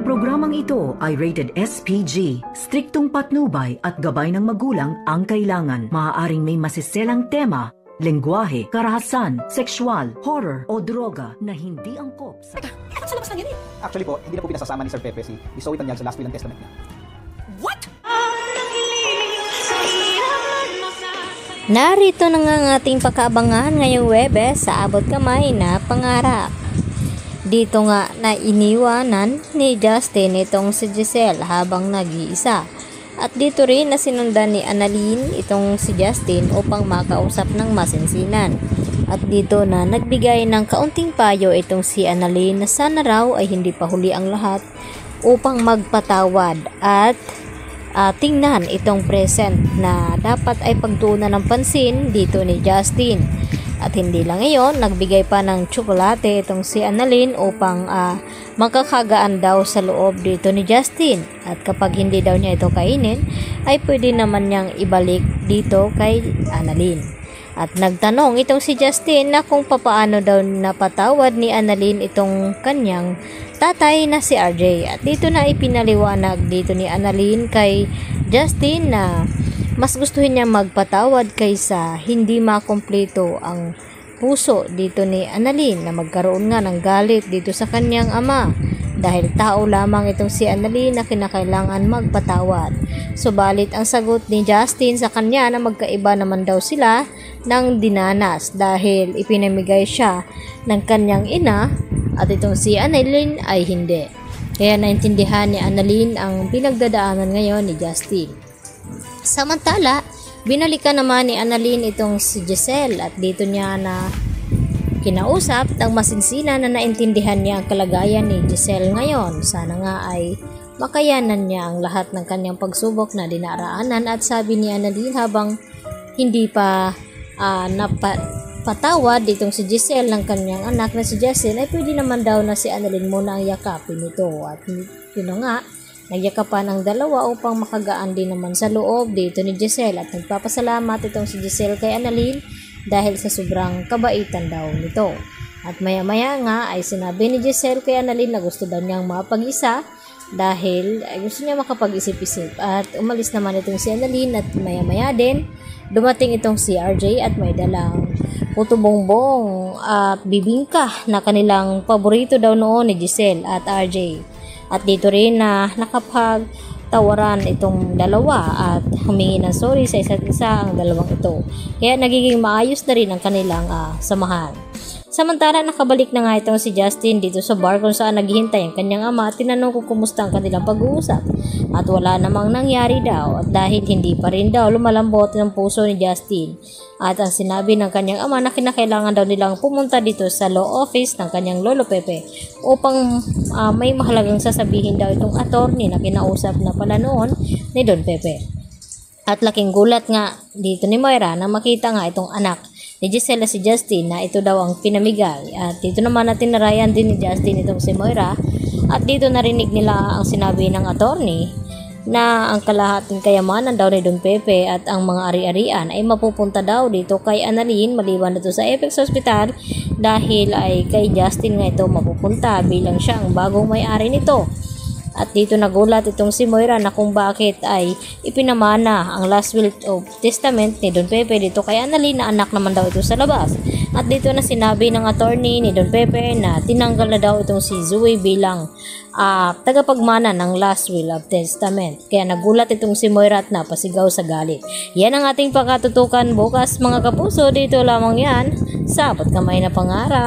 Ang programang ito ay rated SPG. Striktong patnubay at gabay ng magulang ang kailangan. Maaaring may masiselang tema, lengguwahe, karahasan, sexual, horror o droga na hindi angkop sa... Sa labas lang yan eh. Actually po, hindi na po pinasasama ni Sir Pepe si Zoe Tanyag sa last will and testament niya. What? Narito na nga ang ating pagkaabangan ngayong Webes sa abot kamay na pangarap. Dito nga na iniwanan ni Justin itong si Giselle habang nag-iisa. At dito rin na sinundan ni Annalyn itong si Justin upang makausap ng masinsinan. At dito na nagbigay ng kaunting payo itong si Annalyn na sana raw ay hindi pa huli ang lahat upang magpatawad at tingnan itong present na dapat ay pagtuunan ng pansin dito ni Justin. At hindi lang iyon, nagbigay pa ng tsokolate itong si Annalyn upang makakagaan daw sa loob dito ni Justin. At kapag hindi daw niya ito kainin, ay pwede naman niyang ibalik dito kay Annalyn. At nagtanong itong si Justin na kung papaano daw napatawad ni Annalyn itong kanyang tatay na si RJ. At dito na ipinaliwanag dito ni Annalyn kay Justin na mas gustuhin niya magpatawad kaysa hindi makumpleto ang puso dito ni Annalyn na magkaroon nga ng galit dito sa kanyang ama dahil tao lamang itong si Annalyn na kinakailangan magpatawad. Subalit ang sagot ni Justin sa kanya na magkaiba naman daw sila ng dinanas dahil ipinamigay siya ng kanyang ina at itong si Annalyn ay hindi. Kaya naintindihan ni Annalyn ang pinagdadaanan ngayon ni Justin. Samantala, binalikan naman ni Annalyn itong si Giselle at dito niya na kinausap ng masinsinan na naintindihan niya ang kalagayan ni Giselle ngayon. Sana nga ay makayanan niya ang lahat ng kanyang pagsubok na dinaraanan at sabi ni Annalyn habang hindi pa napatawad ditong si Giselle ng kanyang anak na si Giselle ay pwede naman daw na si Annalyn muna ang yakapin ito at yun nga nagyakapan ang dalawa upang makagaan din naman sa loob dito ni Giselle at nagpapasalamat itong si Giselle kay Annalyn dahil sa sobrang kabaitan daw nito. At maya-maya nga ay sinabi ni Giselle kay Annalyn na gusto daw niyang mapag-isa dahil ay gusto niya makapag-isip-isip at umalis naman itong si Annalyn at maya-maya din dumating itong si RJ at may dalang puto bongbong at bibingka na kanilang paborito daw noon ni Giselle at RJ. At dito rin na nakapagtawaran itong dalawa at humingi ng sorry sa isa't isa ang dalawang ito. Kaya nagiging maayos na rin ang kanilang samahan. Samantala nakabalik na nga itong si Justin dito sa bar kung saan naghihintay ang kanyang ama at tinanong kung kumusta ang kanilang pag-uusap. At wala namang nangyari daw at dahil hindi pa rin daw lumalambot ng puso ni Justin. At ang sinabi ng kanyang ama na kinakailangan daw nilang pumunta dito sa law office ng kanyang lolo Pepe upang may mahalagang sasabihin daw itong attorney na kinausap na pala noon ni Don Pepe. At laking gulat nga dito ni Moira na makita nga itong anak ni Giselle si Justin na ito daw ang pinamigay. At dito naman natin narayan din ni Justin itong si Moira at dito narinig nila ang sinabi ng attorney na ang kalahating kayamanan daw ni Don Pepe at ang mga ari-arian ay mapupunta daw dito kay Annalyn maliban dito sa Apex Hospital dahil ay kay Justin nga ito mapupunta bilang siya ang bagong may-ari nito. At dito nagulat itong si Moira na kung bakit ay ipinamana ang last will of testament ni Don Pepe dito kay Annalyn na anak naman daw ito sa labas. At dito na sinabi ng attorney ni Don Pepe na tinanggal na daw itong si Zoe bilang tagapagmana ng last will of testament. Kaya nagulat itong si Moira at napasigaw sa galit. Yan ang ating pagkatutukan bukas mga kapuso. Dito lamang yan sa Abot Kamay na Pangarap.